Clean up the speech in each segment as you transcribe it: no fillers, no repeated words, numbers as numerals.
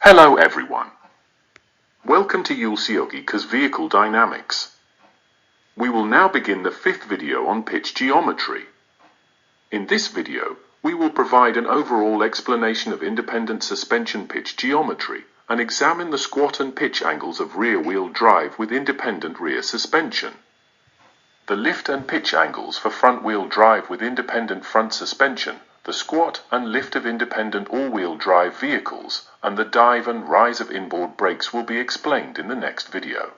Hello everyone. Welcome to EulSeoggy's Vehicle Dynamics. We will now begin the fifth video on pitch geometry. In this video, we will provide an overall explanation of independent suspension pitch geometry and examine the squat and pitch angles of rear-wheel drive with independent rear suspension. The lift and pitch angles for front-wheel drive with independent front suspension, the squat and lift of independent all-wheel drive vehicles, and the dive and rise of inboard brakes will be explained in the next video.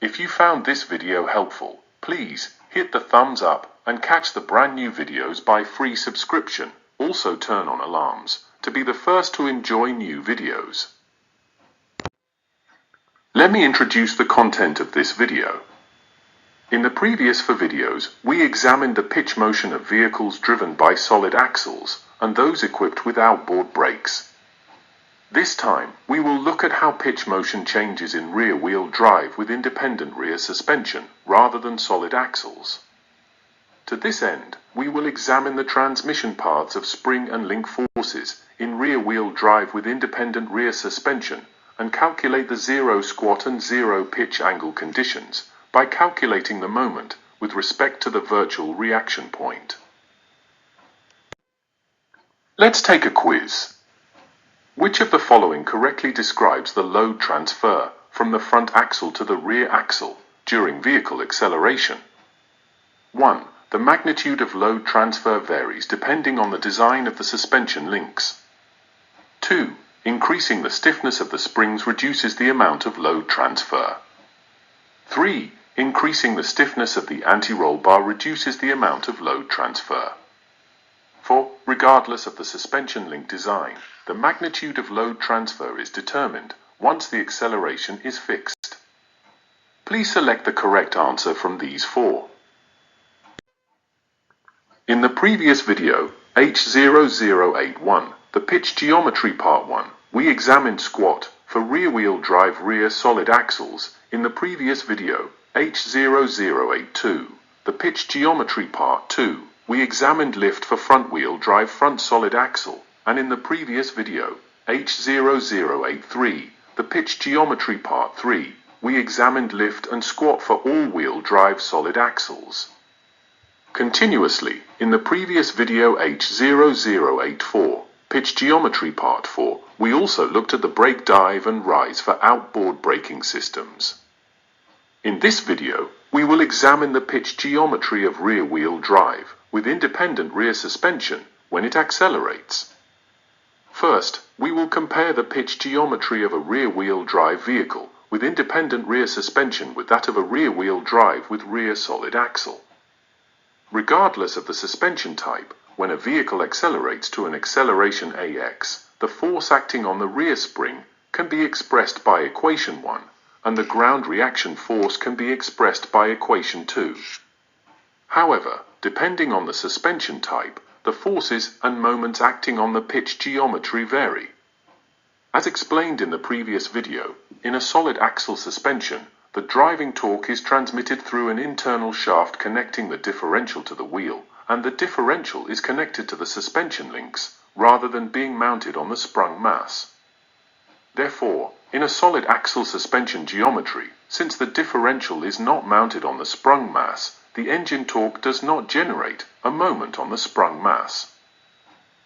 If you found this video helpful, please hit the thumbs up and catch the brand new videos by free subscription. Also turn on alarms to be the first to enjoy new videos. Let me introduce the content of this video. In the previous 4 videos, we examined the pitch motion of vehicles driven by solid axles and those equipped with outboard brakes. This time, we will look at how pitch motion changes in rear-wheel drive with independent rear suspension rather than solid axles. To this end, we will examine the transmission paths of spring and link forces in rear-wheel drive with independent rear suspension and calculate the zero squat and zero pitch angle conditions by calculating the moment with respect to the virtual reaction point. Let's take a quiz. Which of the following correctly describes the load transfer from the front axle to the rear axle during vehicle acceleration? 1. The magnitude of load transfer varies depending on the design of the suspension links. 2. Increasing the stiffness of the springs reduces the amount of load transfer. 3. Increasing the stiffness of the anti-roll bar reduces the amount of load transfer. 4. Regardless of the suspension link design, the magnitude of load transfer is determined once the acceleration is fixed. Please select the correct answer from these 4. In the previous video, E0085, the pitch geometry part 1, we examined squat for rear-wheel drive rear solid axles. In the previous video, E0082, the pitch geometry part 2, we examined lift for front-wheel drive front solid axle, and in the previous video, E0083, the pitch geometry part 3, we examined lift and squat for all-wheel drive solid axles. Continuously, in the previous video E0084, pitch geometry part 4, we also looked at the brake dive and rise for outboard braking systems. In this video, we will examine the pitch geometry of rear-wheel drive with independent rear suspension when it accelerates. First, we will compare the pitch geometry of a rear-wheel drive vehicle with independent rear suspension with that of a rear-wheel drive with rear solid axle. Regardless of the suspension type, when a vehicle accelerates to an acceleration AX, the force acting on the rear spring can be expressed by equation 1, and the ground reaction force can be expressed by equation 2. However, depending on the suspension type, the forces and moments acting on the pitch geometry vary. As explained in the previous video, in a solid axle suspension, the driving torque is transmitted through an internal shaft connecting the differential to the wheel, and the differential is connected to the suspension links, rather than being mounted on the sprung mass. Therefore, in a solid axle suspension geometry, since the differential is not mounted on the sprung mass, the engine torque does not generate a moment on the sprung mass.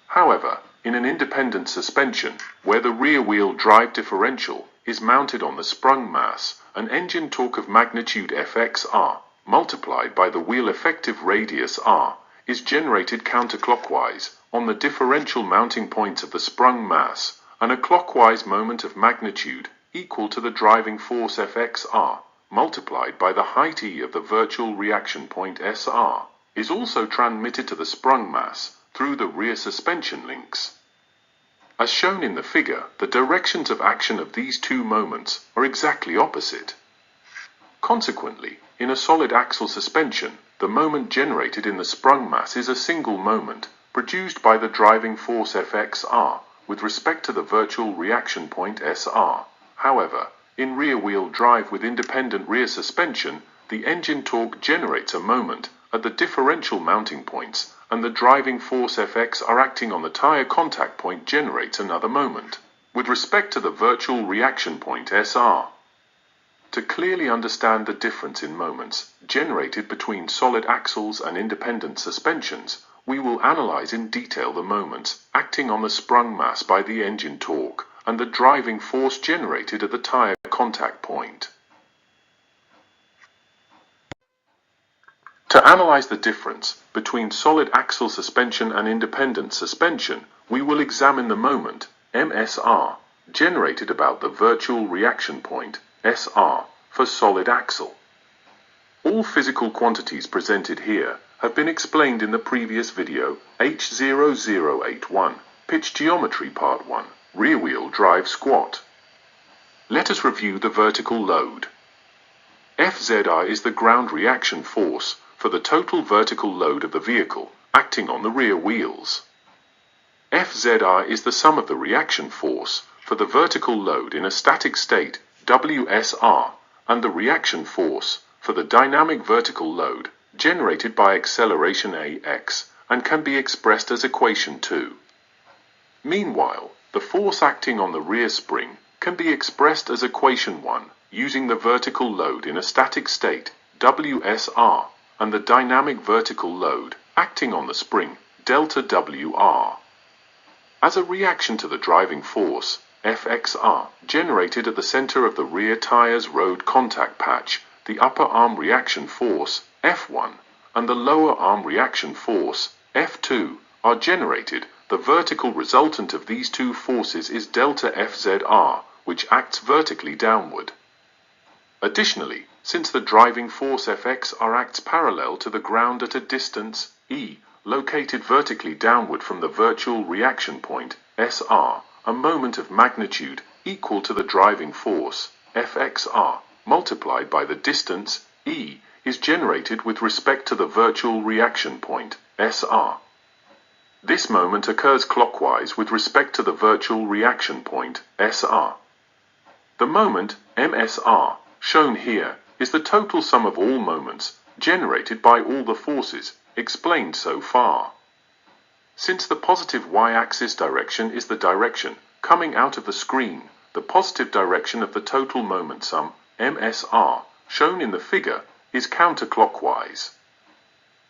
However, in an independent suspension, where the rear-wheel drive differential is mounted on the sprung mass, an engine torque of magnitude Fxr, multiplied by the wheel effective radius r, is generated counterclockwise on the differential mounting points of the sprung mass, and a clockwise moment of magnitude equal to the driving force Fxr, multiplied by the height e of the virtual reaction point Sr, is also transmitted to the sprung mass through the rear suspension links. As shown in the figure, the directions of action of these two moments are exactly opposite. Consequently, in a solid axle suspension, the moment generated in the sprung mass is a single moment, produced by the driving force Fxr, with respect to the virtual reaction point Sr. However, in rear-wheel drive with independent rear suspension, the engine torque generates a moment at the differential mounting points, and the driving force Fx acting on the tire contact point generates another moment. with respect to the virtual reaction point SR. To clearly understand the difference in moments generated between solid axles and independent suspensions, we will analyze in detail the moments acting on the sprung mass by the engine torque and the driving force generated at the tire contact point. To analyze the difference between solid axle suspension and independent suspension, we will examine the moment MSR generated about the virtual reaction point SR for solid axle. All physical quantities presented here have been explained in the previous video E0085, pitch geometry part 1, rear wheel drive squat. Let us review the vertical load. FZR is the ground reaction force for the total vertical load of the vehicle acting on the rear wheels. FZR is the sum of the reaction force for the vertical load in a static state, WSR, and the reaction force for the dynamic vertical load generated by acceleration AX, and can be expressed as equation 2. Meanwhile, the force acting on the rear spring can be expressed as equation 1 using the vertical load in a static state, WSR, and the dynamic vertical load acting on the spring, delta WR. As a reaction to the driving force, FXR, generated at the center of the rear tire's road contact patch, the upper arm reaction force, F1, and the lower arm reaction force, F2, are generated. The vertical resultant of these two forces is delta FZR, which acts vertically downward. Additionally, since the driving force FXR acts parallel to the ground at a distance, E, located vertically downward from the virtual reaction point, SR, a moment of magnitude equal to the driving force, FXR, multiplied by the distance, E, is generated with respect to the virtual reaction point, SR. This moment occurs clockwise with respect to the virtual reaction point, SR. The moment, MSR, shown here, is the total sum of all moments generated by all the forces explained so far. Since the positive y-axis direction is the direction coming out of the screen, the positive direction of the total moment sum, MSR, shown in the figure, is counterclockwise.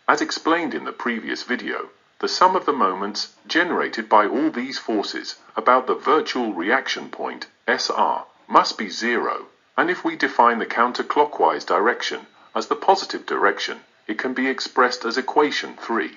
As explained in the previous video, the sum of the moments generated by all these forces about the virtual reaction point, SR, must be 0, and if we define the counterclockwise direction as the positive direction, it can be expressed as equation 3.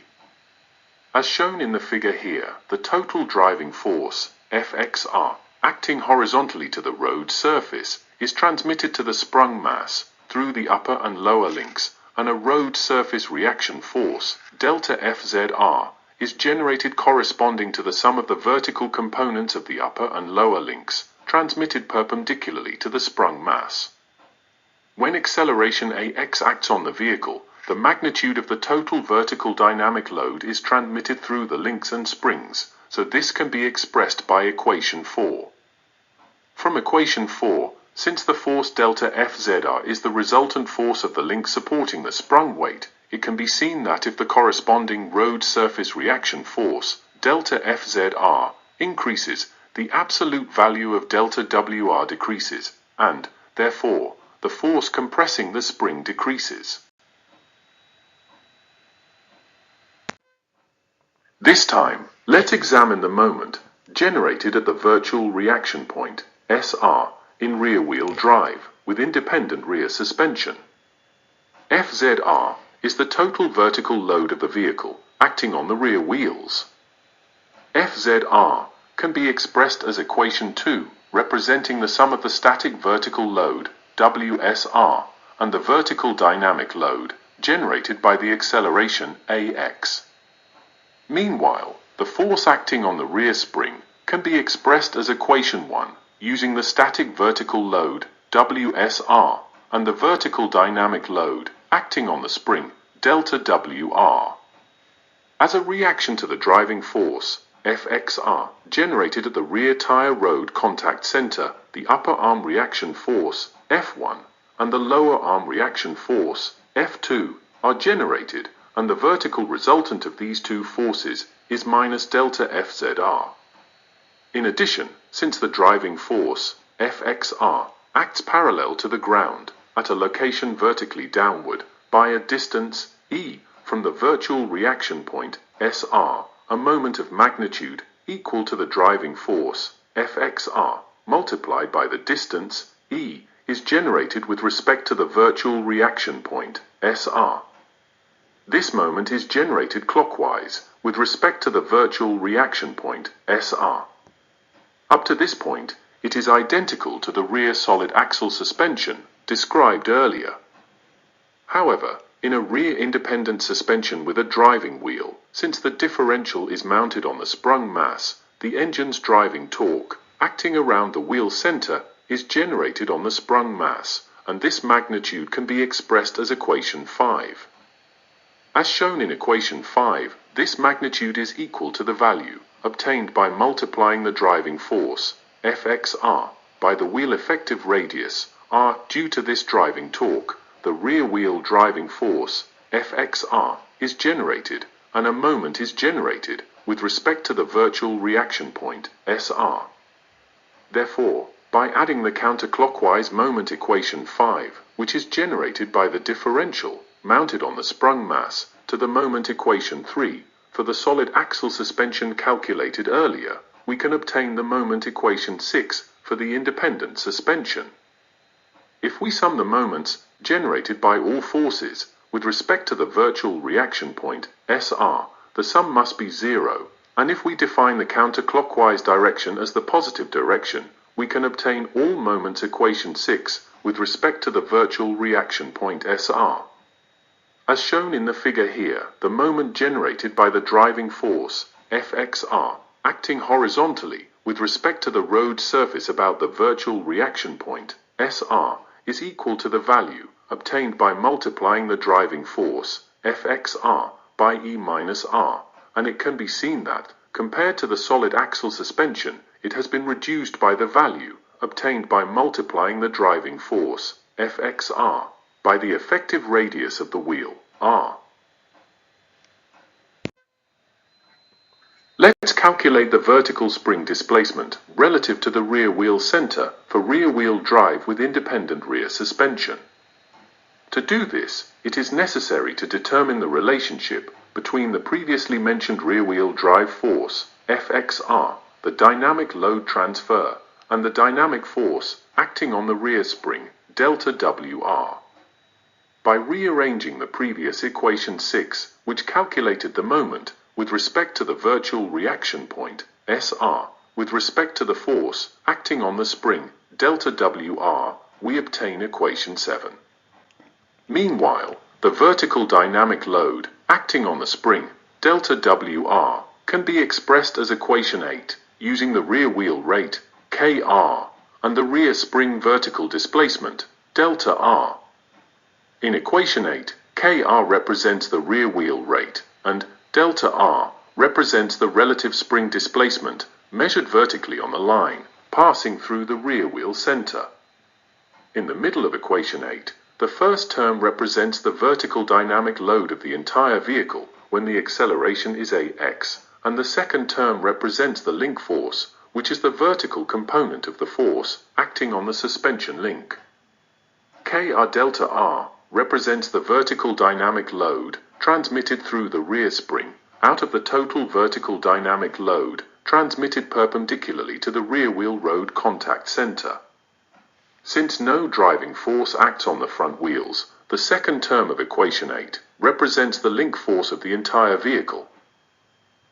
As shown in the figure here, the total driving force, FXR, acting horizontally to the road surface, is transmitted to the sprung mass through the upper and lower links, and a road surface reaction force, delta FZR, is generated corresponding to the sum of the vertical components of the upper and lower links, transmitted perpendicularly to the sprung mass. When acceleration AX acts on the vehicle, the magnitude of the total vertical dynamic load is transmitted through the links and springs, so this can be expressed by equation 4. From equation 4, since the force delta FZR is the resultant force of the link supporting the sprung weight, it can be seen that if the corresponding road surface reaction force, delta FZR, increases, the absolute value of delta WR decreases, and, therefore, the force compressing the spring decreases. This time, let's examine the moment generated at the virtual reaction point, SR, in rear-wheel drive with independent rear suspension. FZR is the total vertical load of the vehicle acting on the rear wheels. FZR can be expressed as equation 2, representing the sum of the static vertical load, WSR, and the vertical dynamic load generated by the acceleration, AX. Meanwhile, the force acting on the rear spring can be expressed as equation 1, using the static vertical load, WSR, and the vertical dynamic load acting on the spring, delta WR. As a reaction to the driving force, FXR, generated at the rear tire road contact center, the upper arm reaction force, F1, and the lower arm reaction force, F2, are generated, and the vertical resultant of these two forces is minus delta FZR. In addition, since the driving force, Fxr, acts parallel to the ground, at a location vertically downward, by a distance, e, from the virtual reaction point, Sr, a moment of magnitude equal to the driving force, Fxr, multiplied by the distance, e, is generated with respect to the virtual reaction point, Sr. This moment is generated clockwise, with respect to the virtual reaction point, Sr. Up to this point, it is identical to the rear solid axle suspension described earlier. However, in a rear-independent suspension with a driving wheel, since the differential is mounted on the sprung mass, the engine's driving torque, acting around the wheel center, is generated on the sprung mass, and this magnitude can be expressed as equation 5. As shown in equation 5, this magnitude is equal to the value obtained by multiplying the driving force, Fxr, by the wheel effective radius, r. Due to this driving torque, the rear wheel driving force, Fxr, is generated, and a moment is generated with respect to the virtual reaction point, Sr. Therefore, by adding the counterclockwise moment equation 5, which is generated by the differential mounted on the sprung mass, to the moment equation 3, for the solid axle suspension calculated earlier, we can obtain the moment equation 6 for the independent suspension. If we sum the moments generated by all forces with respect to the virtual reaction point, Sr, the sum must be 0, and if we define the counterclockwise direction as the positive direction, we can obtain all moments equation 6 with respect to the virtual reaction point Sr. As shown in the figure here, the moment generated by the driving force, Fxr, acting horizontally with respect to the road surface about the virtual reaction point, Sr, is equal to the value obtained by multiplying the driving force, Fxr, by E minus r, and it can be seen that, compared to the solid axle suspension, it has been reduced by the value obtained by multiplying the driving force, Fxr, by the effective radius of the wheel, r. Let's calculate the vertical spring displacement relative to the rear wheel center for rear wheel drive with independent rear suspension. To do this, it is necessary to determine the relationship between the previously mentioned rear wheel drive force, Fxr, the dynamic load transfer, and the dynamic force acting on the rear spring, delta Wr. By rearranging the previous equation 6, which calculated the moment with respect to the virtual reaction point, Sr, with respect to the force acting on the spring, delta Wr, we obtain equation 7. Meanwhile, the vertical dynamic load acting on the spring, delta Wr, can be expressed as equation 8, using the rear wheel rate, Kr, and the rear spring vertical displacement, delta r. In equation 8, Kr represents the rear wheel rate, and delta r represents the relative spring displacement measured vertically on the line, passing through the rear wheel center. In the middle of equation 8, the first term represents the vertical dynamic load of the entire vehicle when the acceleration is ax, and the second term represents the link force, which is the vertical component of the force acting on the suspension link. Kr delta r represents the vertical dynamic load transmitted through the rear spring out of the total vertical dynamic load transmitted perpendicularly to the rear wheel road contact center. Since no driving force acts on the front wheels, the second term of equation 8 represents the link force of the entire vehicle.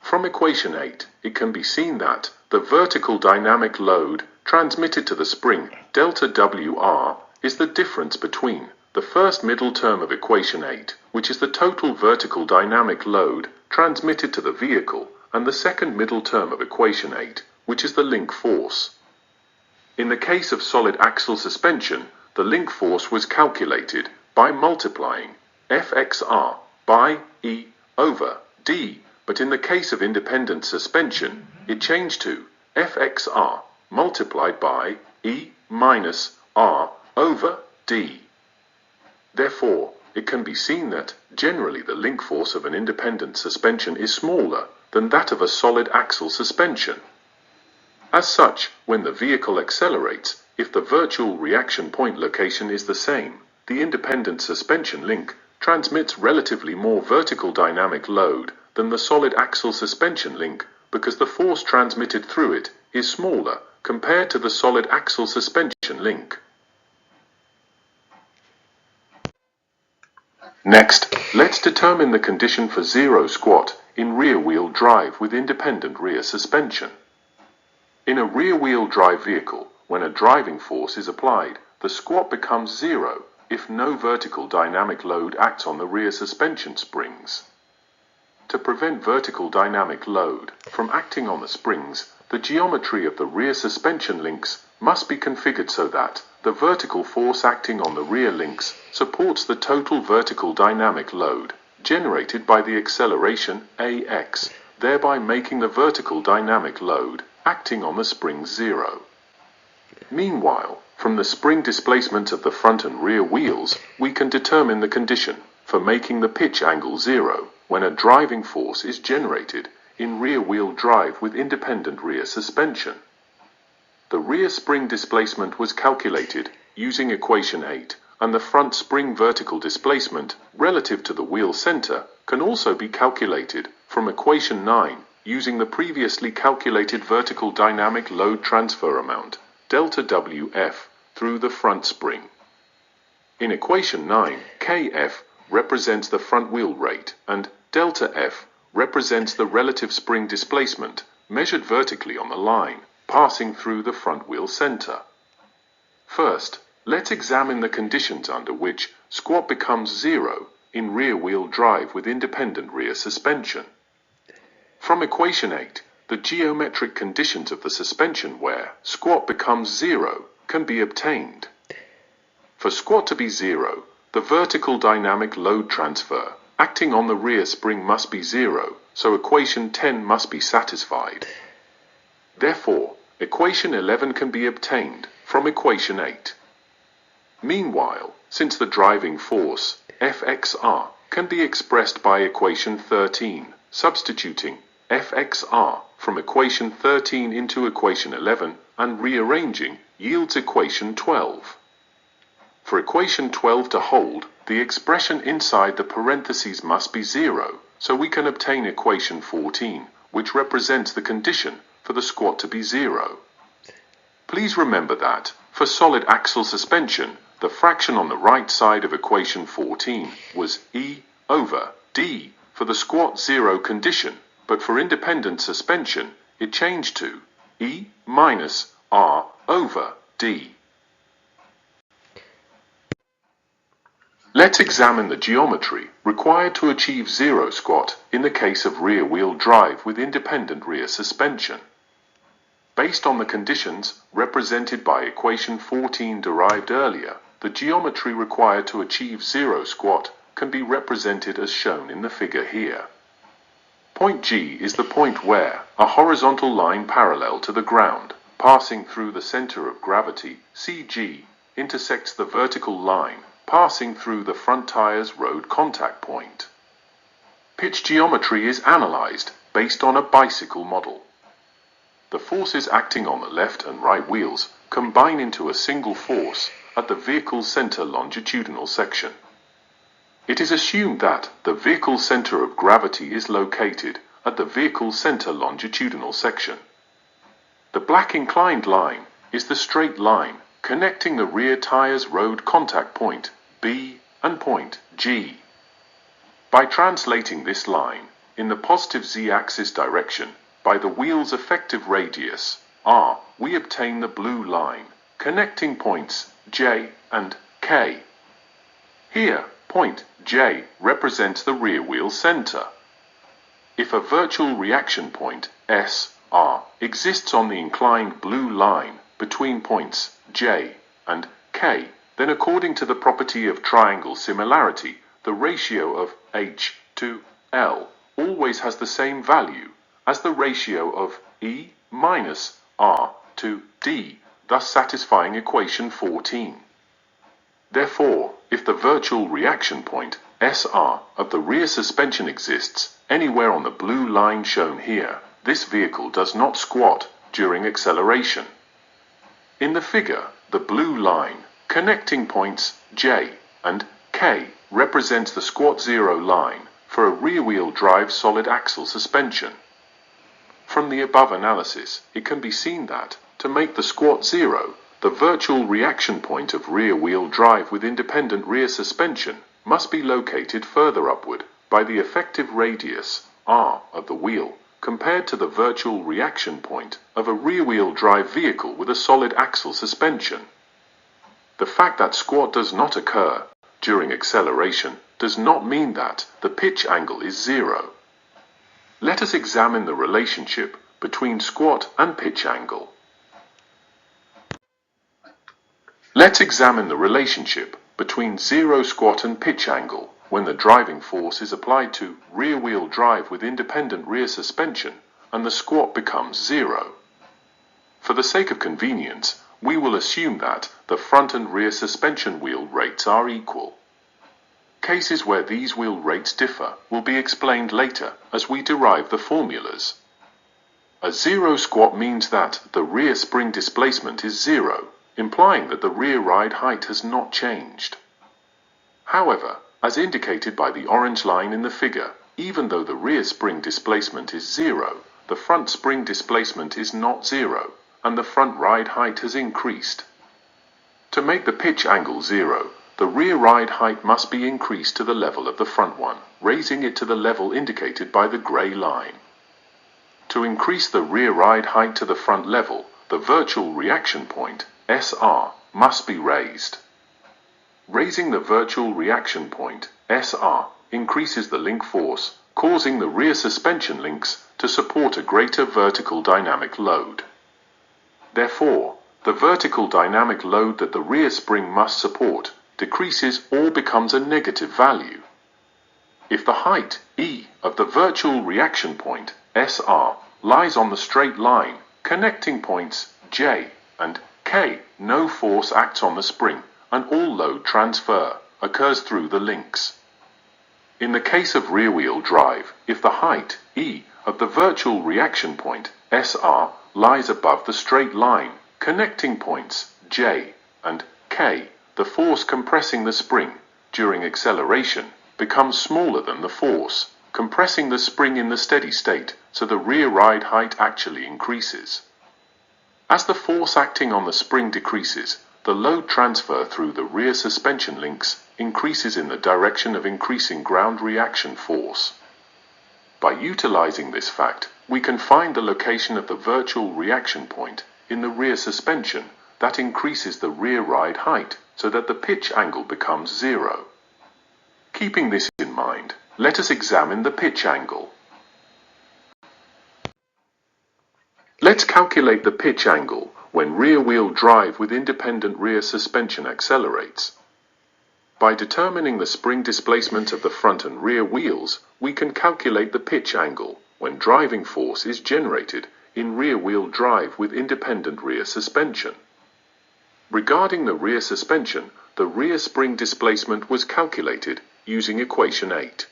From equation 8, it can be seen that the vertical dynamic load transmitted to the spring, delta Wr, is the difference between the first middle term of equation 8, which is the total vertical dynamic load transmitted to the vehicle, and the second middle term of equation 8, which is the link force. In the case of solid axle suspension, the link force was calculated by multiplying Fxr by E over d, but in the case of independent suspension, it changed to Fxr multiplied by E minus r over d. Therefore, it can be seen that, generally, the link force of an independent suspension is smaller than that of a solid axle suspension. As such, when the vehicle accelerates, if the virtual reaction point location is the same, the independent suspension link transmits relatively more vertical dynamic load than the solid axle suspension link because the force transmitted through it is smaller compared to the solid axle suspension link. Next, let's determine the condition for zero squat in rear-wheel drive with independent rear suspension. In a rear-wheel drive vehicle, when a driving force is applied, the squat becomes zero if no vertical dynamic load acts on the rear suspension springs. To prevent vertical dynamic load from acting on the springs, the geometry of the rear suspension links must be configured so that the vertical force acting on the rear links supports the total vertical dynamic load generated by the acceleration AX, thereby making the vertical dynamic load acting on the springs zero. Meanwhile, from the spring displacement of the front and rear wheels, we can determine the condition for making the pitch angle zero when a driving force is generated in rear-wheel drive with independent rear suspension. The rear spring displacement was calculated using equation 8, and the front spring vertical displacement relative to the wheel center can also be calculated from equation 9 using the previously calculated vertical dynamic load transfer amount, delta WF, through the front spring. In equation 9, Kf represents the front wheel rate, and delta F represents the relative spring displacement measured vertically on the line, passing through the front wheel center. First, let's examine the conditions under which squat becomes zero in rear-wheel drive with independent rear suspension. From equation 8, the geometric conditions of the suspension where squat becomes zero can be obtained. For squat to be zero, the vertical dynamic load transfer acting on the rear spring must be zero, so equation 10 must be satisfied. Therefore, equation 11 can be obtained from equation 8. Meanwhile, since the driving force, Fxr, can be expressed by equation 13, substituting Fxr from equation 13 into equation 11 and rearranging yields equation 12. For equation 12 to hold, the expression inside the parentheses must be zero, so we can obtain equation 14, which represents the condition for the squat to be zero. Please remember that, for solid axle suspension, the fraction on the right side of equation 14 was E/D for the squat zero condition, but for independent suspension, it changed to E minus R/D. Let's examine the geometry required to achieve zero squat in the case of rear-wheel drive with independent rear suspension. Based on the conditions represented by equation 14 derived earlier, the geometry required to achieve zero squat can be represented as shown in the figure here. Point G is the point where a horizontal line parallel to the ground, passing through the center of gravity, CG, intersects the vertical line passing through the front tire's road contact point. Pitch geometry is analyzed based on a bicycle model. The forces acting on the left and right wheels combine into a single force at the vehicle's center longitudinal section. It is assumed that the vehicle's center of gravity is located at the vehicle's center longitudinal section. The black inclined line is the straight line connecting the rear tire's road contact point, B, and point, G. By translating this line in the positive z-axis direction by the wheel's effective radius, R, we obtain the blue line connecting points J and K. Here, point J represents the rear wheel center. If a virtual reaction point, S, R, exists on the inclined blue line between points J and K, then according to the property of triangle similarity, the ratio of H to L always has the same value as the ratio of E minus R to D, thus satisfying equation 14. Therefore, if the virtual reaction point, SR, of the rear suspension exists anywhere on the blue line shown here, this vehicle does not squat during acceleration. In the figure, the blue line, connecting points J and K, represents the squat zero line for a rear-wheel drive solid axle suspension. From the above analysis, it can be seen that, to make the squat zero, the virtual reaction point of rear-wheel drive with independent rear suspension must be located further upward by the effective radius, r, of the wheel, compared to the virtual reaction point of a rear-wheel drive vehicle with a solid axle suspension. The fact that squat does not occur during acceleration does not mean that the pitch angle is zero. Let us examine the relationship between squat and pitch angle. Let's examine the relationship between zero squat and pitch angle when the driving force is applied to rear-wheel drive with independent rear suspension and the squat becomes zero. For the sake of convenience, we will assume that the front and rear suspension wheel rates are equal. Cases where these wheel rates differ will be explained later as we derive the formulas. A zero squat means that the rear spring displacement is zero, implying that the rear ride height has not changed. However, as indicated by the orange line in the figure, even though the rear spring displacement is zero, the front spring displacement is not zero, and the front ride height has increased. To make the pitch angle zero, the rear ride height must be increased to the level of the front one, raising it to the level indicated by the grey line. To increase the rear ride height to the front level, the virtual reaction point, SR, must be raised. Raising the virtual reaction point, SR, increases the link force, causing the rear suspension links to support a greater vertical dynamic load. Therefore, the vertical dynamic load that the rear spring must support decreases or becomes a negative value. If the height, E, of the virtual reaction point, SR, lies on the straight line connecting points J and K, no force acts on the spring, and all load transfer occurs through the links. In the case of rear-wheel drive, if the height, E, of the virtual reaction point, SR, lies above the straight line connecting points J and K, the force compressing the spring during acceleration becomes smaller than the force compressing the spring in the steady state, so the rear ride height actually increases. As the force acting on the spring decreases, the load transfer through the rear suspension links increases in the direction of increasing ground reaction force. By utilizing this fact, we can find the location of the virtual reaction point in the rear suspension that increases the rear ride height so that the pitch angle becomes zero. Keeping this in mind, let us examine the pitch angle. Let's calculate the pitch angle when rear-wheel drive with independent rear suspension accelerates. By determining the spring displacement of the front and rear wheels, we can calculate the pitch angle when driving force is generated in rear-wheel drive with independent rear suspension. Regarding the rear suspension, the rear spring displacement was calculated using equation 8.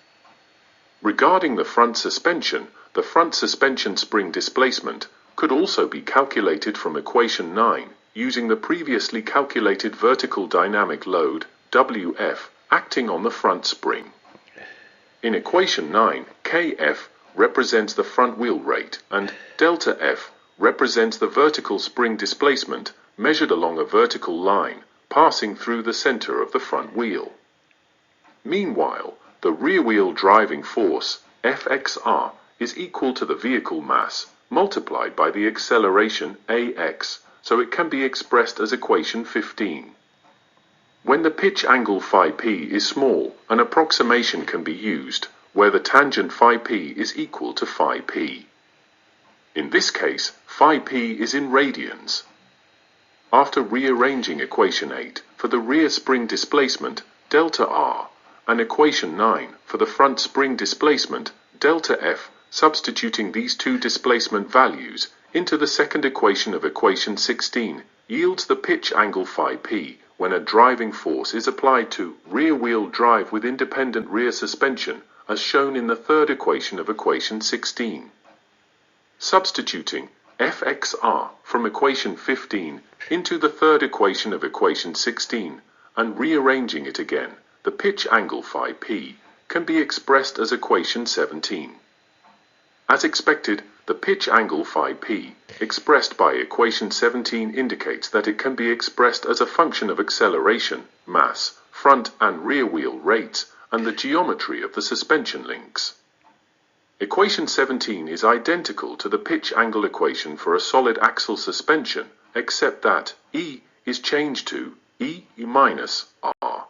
Regarding the front suspension spring displacement could also be calculated from equation 9 using the previously calculated vertical dynamic load, WF, acting on the front spring. In equation 9, KF represents the front wheel rate and delta F represents the vertical spring displacement measured along a vertical line passing through the center of the front wheel. Meanwhile, the rear wheel driving force, Fxr, is equal to the vehicle mass multiplied by the acceleration AX, so it can be expressed as equation 15. When the pitch angle phi-p is small, an approximation can be used where the tangent phi-p is equal to phi-p. In this case, phi-p is in radians. After rearranging equation 8 for the rear spring displacement, delta r, and equation 9 for the front spring displacement, delta f, substituting these two displacement values into the second equation of equation 16 yields the pitch angle phi-p when a driving force is applied to rear-wheel drive with independent rear suspension as shown in the third equation of equation 16. Substituting Fxr from equation 15 into the third equation of equation 16 and rearranging it again, the pitch angle phi p can be expressed as equation 17. As expected, the pitch angle phi p expressed by equation 17 indicates that it can be expressed as a function of acceleration, mass, front and rear wheel rates, and the geometry of the suspension links. Equation 17 is identical to the pitch angle equation for a solid axle suspension, except that E is changed to E minus R.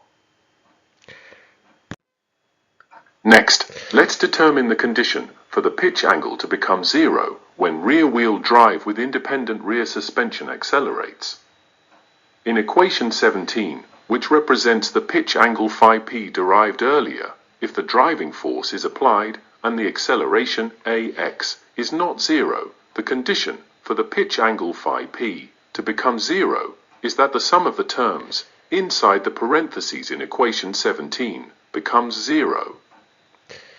Next, let's determine the condition for the pitch angle to become zero when rear wheel drive with independent rear suspension accelerates. In equation 17, which represents the pitch angle phi p derived earlier, if the driving force is applied and the acceleration ax is not zero, the condition for the pitch angle phi p to become zero is that the sum of the terms inside the parentheses in equation 17 becomes zero.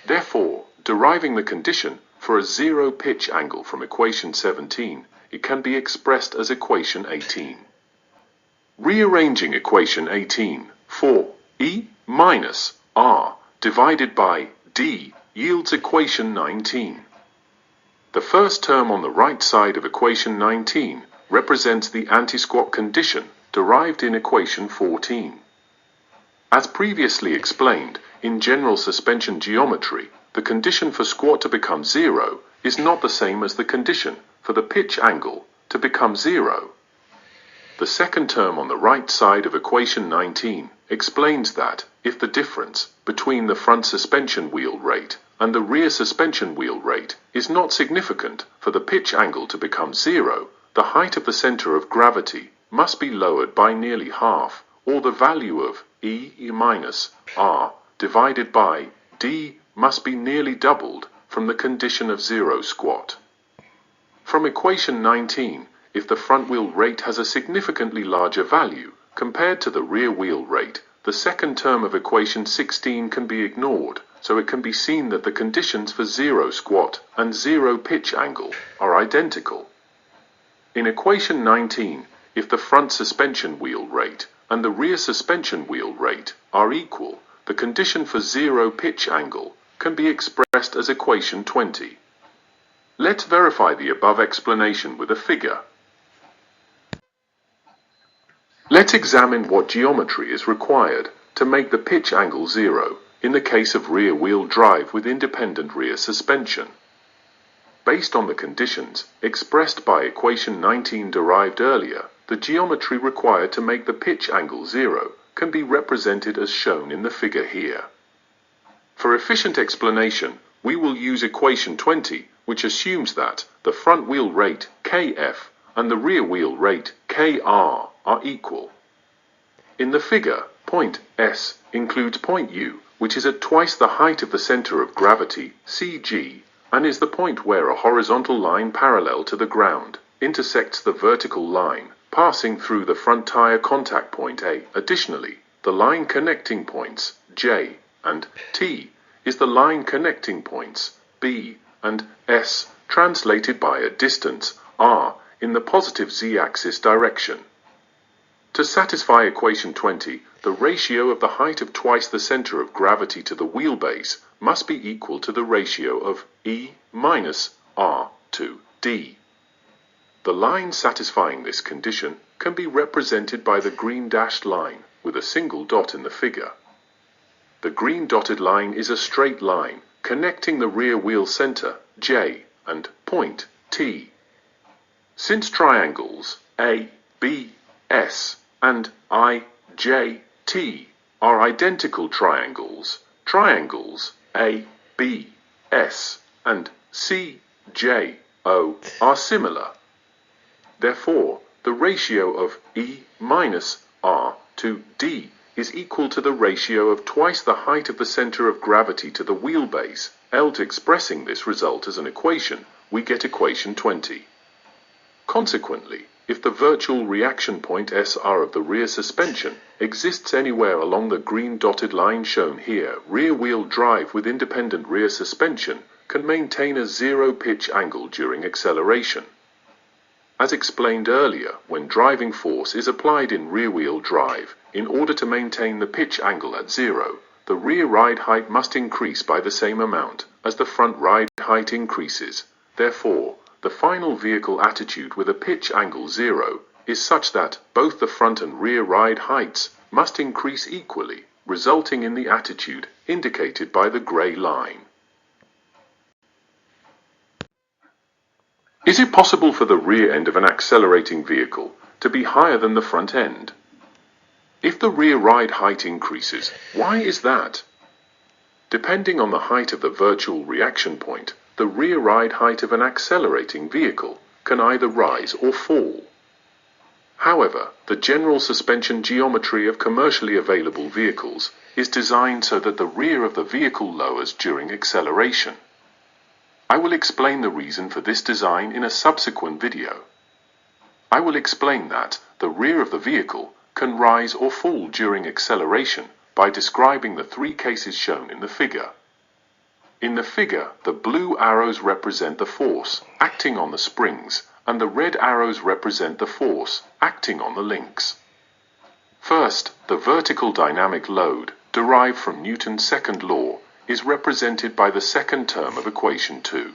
Therefore, deriving the condition for a zero pitch angle from equation 17, it can be expressed as equation 18. Rearranging equation 18 for E minus R divided by D yields equation 19. The first term on the right side of equation 19 represents the anti-squat condition derived in equation 14. As previously explained, in general suspension geometry, the condition for squat to become zero is not the same as the condition for the pitch angle to become zero. The second term on the right side of equation 19 explains that if the difference between the front suspension wheel rate and the rear suspension wheel rate is not significant for the pitch angle to become zero, the height of the center of gravity must be lowered by nearly half, or the value of E minus R divided by D must be nearly doubled from the condition of zero squat. From equation 19, if the front wheel rate has a significantly larger value compared to the rear wheel rate, the second term of equation 16 can be ignored, so it can be seen that the conditions for zero squat and zero pitch angle are identical. In equation 19, if the front suspension wheel rate and the rear suspension wheel rate are equal, the condition for zero pitch angle can be expressed as equation 20. Let's verify the above explanation with a figure. Let's examine what geometry is required to make the pitch angle zero in the case of rear wheel drive with independent rear suspension. Based on the conditions expressed by equation 19 derived earlier, the geometry required to make the pitch angle zero can be represented as shown in the figure here. For efficient explanation, we will use equation 20, which assumes that the front wheel rate kf and the rear wheel rate kr are equal. In the figure, point S includes point U, which is at twice the height of the center of gravity, Cg, and is the point where a horizontal line parallel to the ground intersects the vertical line, passing through the front tire contact point A. Additionally, the line connecting points J and T is the line connecting points B and S, translated by a distance r in the positive z-axis direction. To satisfy equation 20, the ratio of the height of twice the center of gravity to the wheelbase must be equal to the ratio of E minus R to D. The line satisfying this condition can be represented by the green dashed line with a single dot in the figure. The green dotted line is a straight line connecting the rear wheel center, J, and point, T. Since triangles A, B, S, and I, J, T are identical triangles, triangles A, B, S, and C, J, O are similar. Therefore, the ratio of E minus R to D is equal to the ratio of twice the height of the center of gravity to the wheelbase. Else, expressing this result as an equation, we get equation 20. Consequently, if the virtual reaction point SR of the rear suspension exists anywhere along the green dotted line shown here, rear wheel drive with independent rear suspension can maintain a zero pitch angle during acceleration. As explained earlier, when driving force is applied in rear-wheel drive, in order to maintain the pitch angle at zero, the rear ride height must increase by the same amount as the front ride height increases. Therefore, the final vehicle attitude with a pitch angle 0 is such that both the front and rear ride heights must increase equally, resulting in the attitude indicated by the grey line. Is it possible for the rear end of an accelerating vehicle to be higher than the front end? If the rear ride height increases, why is that? Depending on the height of the virtual reaction point, the rear ride height of an accelerating vehicle can either rise or fall. However, the general suspension geometry of commercially available vehicles is designed so that the rear of the vehicle lowers during acceleration. I will explain the reason for this design in a subsequent video. I will explain that the rear of the vehicle can rise or fall during acceleration by describing the three cases shown in the figure. In the figure, the blue arrows represent the force acting on the springs, and the red arrows represent the force acting on the links. First, the vertical dynamic load, derived from Newton's second law, is represented by the second term of equation 2.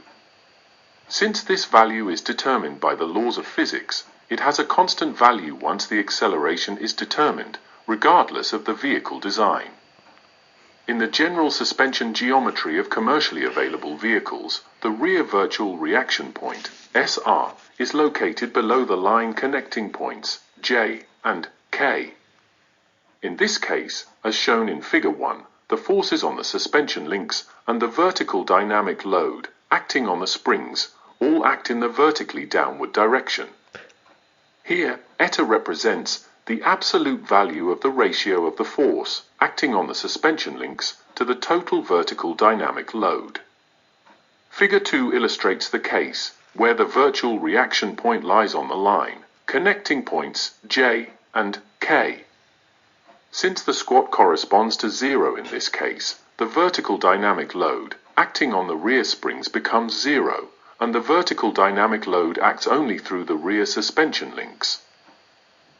Since this value is determined by the laws of physics, it has a constant value once the acceleration is determined, regardless of the vehicle design. In the general suspension geometry of commercially available vehicles, the rear virtual reaction point, SR, is located below the line connecting points, J and K. In this case, as shown in Figure 1, the forces on the suspension links and the vertical dynamic load acting on the springs all act in the vertically downward direction. Here, eta represents the absolute value of the ratio of the force acting on the suspension links to the total vertical dynamic load. Figure 2 illustrates the case where the virtual reaction point lies on the line, connecting points J and K. Since the squat corresponds to 0 in this case, the vertical dynamic load acting on the rear springs becomes 0, and the vertical dynamic load acts only through the rear suspension links.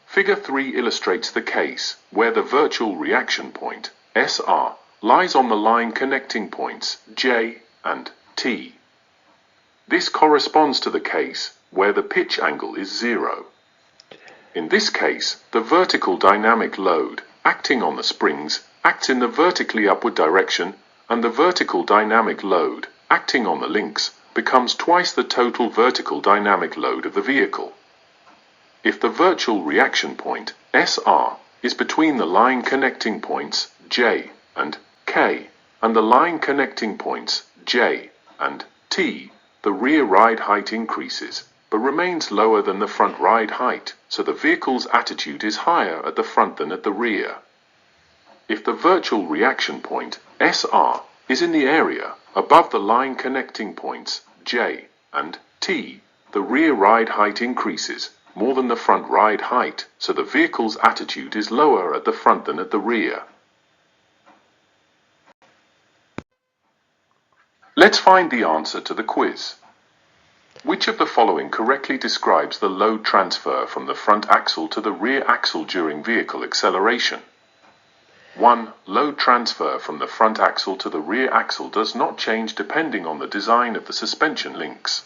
Figure 3 illustrates the case where the virtual reaction point, SR, lies on the line connecting points J and T. This corresponds to the case where the pitch angle is 0. In this case, the vertical dynamic load acting on the springs acts in the vertically upward direction, and the vertical dynamic load acting on the links becomes twice the total vertical dynamic load of the vehicle. If the virtual reaction point, SR, is between the line connecting points J and K and the line connecting points J and T, the rear ride height increases, but remains lower than the front ride height, so the vehicle's attitude is higher at the front than at the rear. If the virtual reaction point, SR, is in the area above the line connecting points J and T, the rear ride height increases more than the front ride height, so the vehicle's attitude is lower at the front than at the rear. Let's find the answer to the quiz. Which of the following correctly describes the load transfer from the front axle to the rear axle during vehicle acceleration? 1. Load transfer from the front axle to the rear axle does not change depending on the design of the suspension links.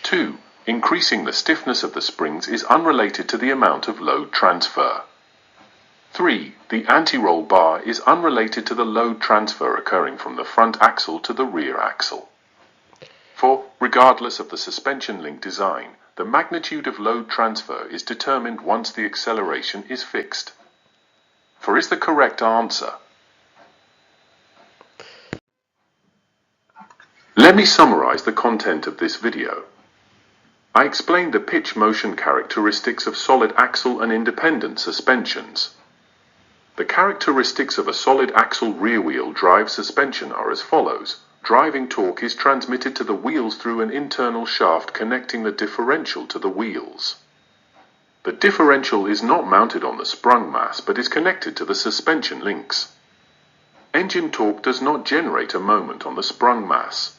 2. Increasing the stiffness of the springs is unrelated to the amount of load transfer. 3. The anti-roll bar is unrelated to the load transfer occurring from the front axle to the rear axle. 4. Regardless of the suspension link design, the magnitude of load transfer is determined once the acceleration is fixed. 4 is the correct answer. Let me summarize the content of this video. I explained the pitch motion characteristics of solid axle and independent suspensions. The characteristics of a solid axle rear-wheel drive suspension are as follows. Driving torque is transmitted to the wheels through an internal shaft connecting the differential to the wheels. The differential is not mounted on the sprung mass but is connected to the suspension links. Engine torque does not generate a moment on the sprung mass.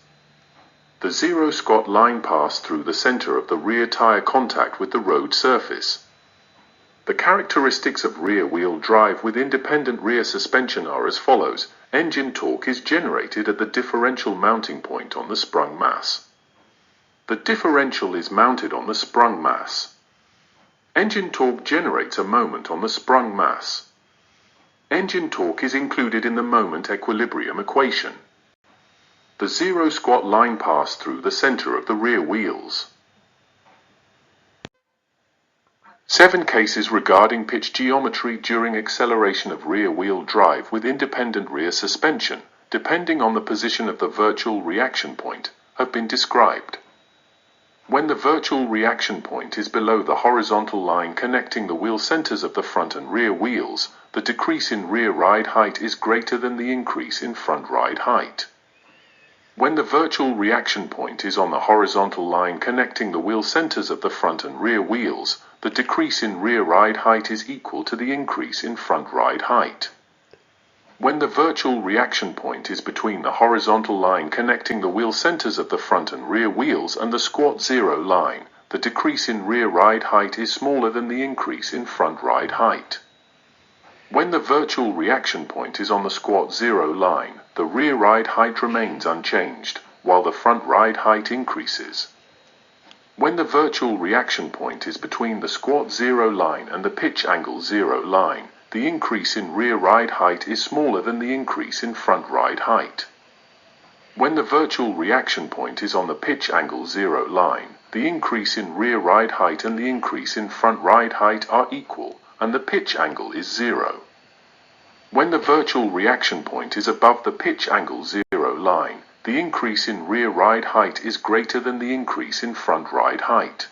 The zero squat line passed through the center of the rear tire contact with the road surface. The characteristics of rear-wheel drive with independent rear suspension are as follows. Engine torque is generated at the differential mounting point on the sprung mass. The differential is mounted on the sprung mass. Engine torque generates a moment on the sprung mass. Engine torque is included in the moment equilibrium equation. The zero squat line passed through the center of the rear wheels. 7 cases regarding pitch geometry during acceleration of rear-wheel drive with independent rear suspension, depending on the position of the virtual reaction point, have been described. When the virtual reaction point is below the horizontal line connecting the wheel centers of the front and rear wheels, the decrease in rear ride height is greater than the increase in front ride height. When the virtual reaction point is on the horizontal line connecting the wheel centers of the front and rear wheels, the decrease in rear ride height is equal to the increase in front ride height. When the virtual reaction point is between the horizontal line connecting the wheel centers of the front and rear wheels and the squat zero line, the decrease in rear ride height is smaller than the increase in front ride height. When the virtual reaction point is on the squat zero line, the rear ride height remains unchanged, while the front ride height increases. When the virtual reaction point is between the squat zero line and the pitch angle zero line, the increase in rear ride height is smaller than the increase in front ride height. When the virtual reaction point is on the pitch angle zero line, the increase in rear ride height and the increase in front ride height are equal, and the pitch angle is 0. When the virtual reaction point is above the pitch angle zero line, the increase in rear ride height is greater than the increase in front ride height.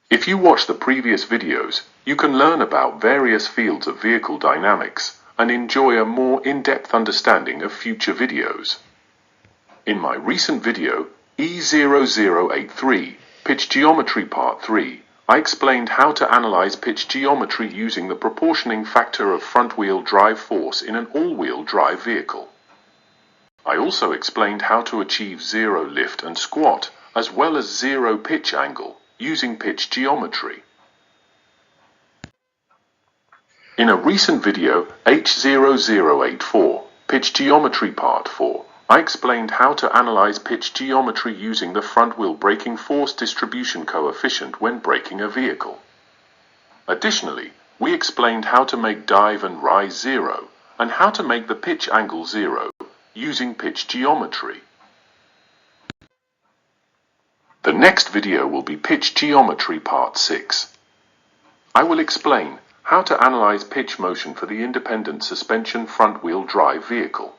If you watch the previous videos, you can learn about various fields of vehicle dynamics and enjoy a more in-depth understanding of future videos. In my recent video, E0083, Pitch Geometry Part 3, I explained how to analyze pitch geometry using the proportioning factor of front-wheel drive force in an all-wheel drive vehicle. I also explained how to achieve zero lift and squat, as well as zero pitch angle, using pitch geometry. In a recent video, H0084, Pitch Geometry Part 4, I explained how to analyze pitch geometry using the front-wheel braking force distribution coefficient when braking a vehicle. Additionally, we explained how to make dive and rise zero, and how to make the pitch angle zero, using pitch geometry. The next video will be Pitch Geometry Part 6. I will explain how to analyze pitch motion for the independent suspension front-wheel drive vehicle.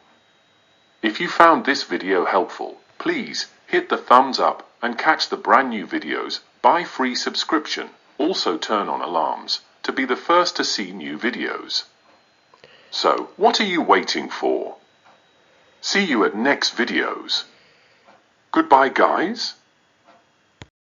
If you found this video helpful, please hit the thumbs up and catch the brand new videos by free subscription. Also turn on alarms to be the first to see new videos. So, what are you waiting for? See you at next videos. Goodbye, guys.